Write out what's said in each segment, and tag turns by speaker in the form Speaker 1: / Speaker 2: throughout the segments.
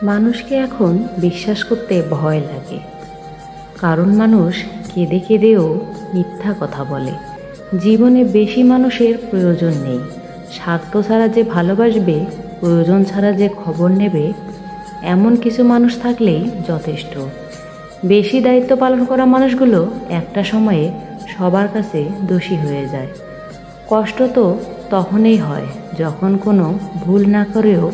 Speaker 1: মানুষকে এখন বিশ্বাস করতে ভয় লাগে, কারণ মানুষ কেঁদে কেঁদেও মিথ্যা কথা বলে। জীবনে বেশি মানুষের প্রয়োজন নেই। স্বার্থ ছাড়া যে ভালোবাসবে, প্রয়োজন ছাড়া যে খবর নেবে, এমন কিছু মানুষ থাকলেই যথেষ্ট। বেশি দায়িত্ব পালন করা মানুষগুলো একটা সময়ে সবার কাছে দোষী হয়ে যায়। কষ্ট তো তখনই হয় যখন কোনো ভুল না করেও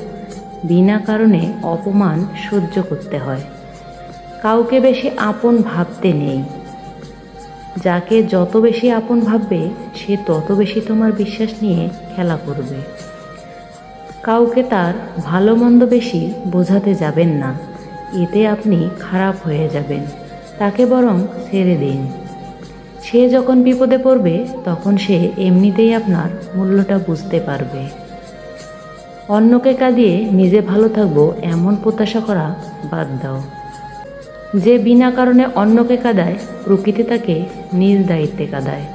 Speaker 1: বিনা কারণে অপমান সহ্য করতে হয়। কাউকে বেশি আপন ভাবতে নেই। যাকে যত বেশি আপন ভাববে, সে তত বেশি তোমার বিশ্বাস নিয়ে খেলা করবে। কাউকে তার ভালো মন্দ বেশি বোঝাতে যাবেন না, এতে আপনি খারাপ হয়ে যাবেন। তাকে বরং ছেড়ে দিন। সে যখন বিপদে পড়বে, তখন সে এমনিতেই আপনার মূল্যটা বুঝতে পারবে। অন্যকে কাঁদিয়ে নিজে ভালো থাকবো এমন প্রত্যাশা করা বাদ দাও। যে বিনা কারণে অন্যকে কাঁদায়, প্রকৃতি তাকে নিজ দায়িত্বে কাঁদায়।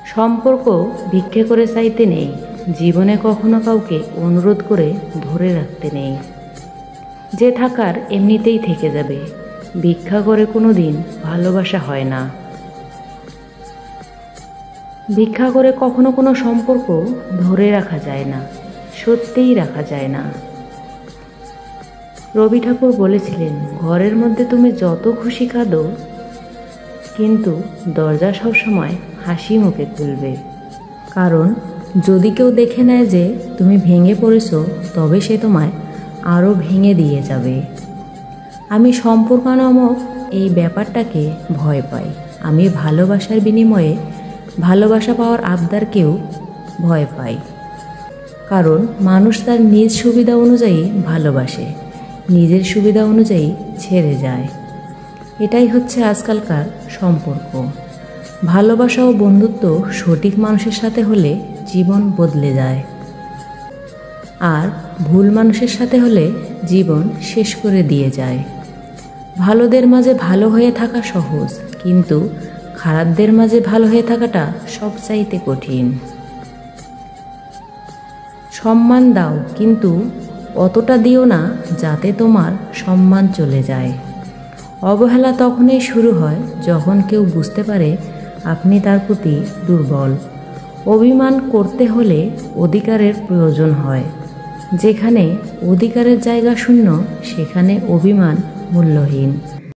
Speaker 1: সম্পর্ক ভিক্ষে করে চাইতে নেই। জীবনে কখনো কাউকে অনুরোধ করে ধরে রাখতে নেই। যে থাকার এমনিতেই থেকে যাবে। ভিক্ষা করে কোনো দিন ভালোবাসা হয় না। ভিক্ষা করে কখনো কোনো সম্পর্ক ধরে রাখা যায় না, সত্যিই রাখা যায় না। রবি ঠাকুর বলেছিলেন, ঘরের মধ্যে তুমি যত খুশি কাঁদো, কিন্তু দরজা সবসময় হাসি মুখে খুলবে। কারণ যদি কেউ দেখে নেয় যে তুমি ভেঙে পড়েছো, তবে সে তোমায় আরও ভেঙে দিয়ে যাবে। আমি সম্পর্ক নামক এই ব্যাপারটাকে ভয় পাই। আমি ভালোবাসার বিনিময়ে ভালোবাসা পাওয়ার আবদারকেও ভয় পাই। কারণ মানুষ তার নিজ সুবিধা অনুযায়ী ভালোবাসে, নিজের সুবিধা অনুযায়ী ছেড়ে যায়। এটাই হচ্ছে আজকালকার সম্পর্ক। ভালোবাসা ও বন্ধুত্ব সঠিক মানুষের সাথে হলে জীবন বদলে যায়, আর ভুল মানুষের সাথে হলে জীবন শেষ করে দিয়ে যায়। ভালোদের মাঝে ভালো হয়ে থাকা সহজ, কিন্তু খারাপদের মাঝে ভালো হয়ে থাকাটা সবচাইতে কঠিন। সম্মান দাও, কিন্তু অতটা দিও না যাতে তোমার সম্মান চলে যায়। অবহেলা তখনই শুরু হয় যখন কেউ বুঝতে পারে আপনি তার প্রতি দুর্বল। অভিমান করতে হলে অধিকারের প্রয়োজন হয়। যেখানে অধিকারের জায়গা শূন্য, সেখানে অভিমান মূল্যহীন।